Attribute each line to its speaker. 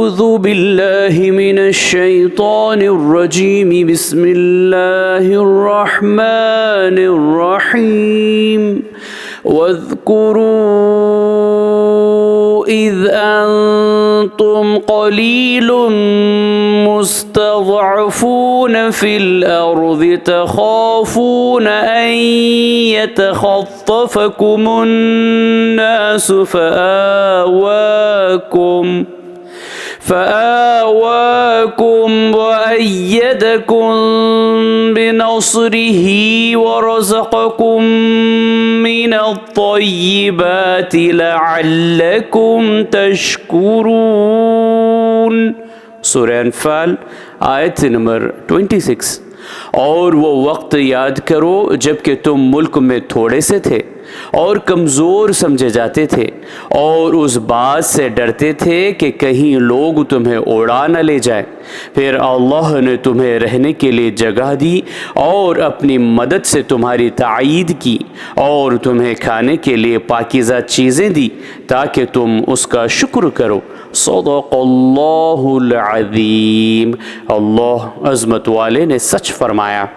Speaker 1: أعوذ بالله من الشيطان الرجيم بسم الله الرحمن الرحيم واذكروا إذ أنتم قليل مستضعفون في الأرض تخافون أن يتخطفكم الناس فآواكم وأيدكم بنصره ورزقكم من الطيبات لعلكم تشكرون। सूरह अनफाल आयत नंबर 26। और वो वक्त याद करो जबकि तुम मुल्क में थोड़े से थे और कमज़ोर समझे जाते थे और उस बात से डरते थे कि कहीं लोग तुम्हें उड़ा न ले जाए। फिर अल्लाह ने तुम्हें रहने के लिए जगह दी और अपनी मदद से तुम्हारी ताईद की और तुम्हें खाने के लिए पाकीज़ा चीज़ें दी ताकि तुम उसका शुक्र करो। सदक़ल्लाहुल अज़ीम। अल्लाह अज़मत वाले ने सच फरमाया।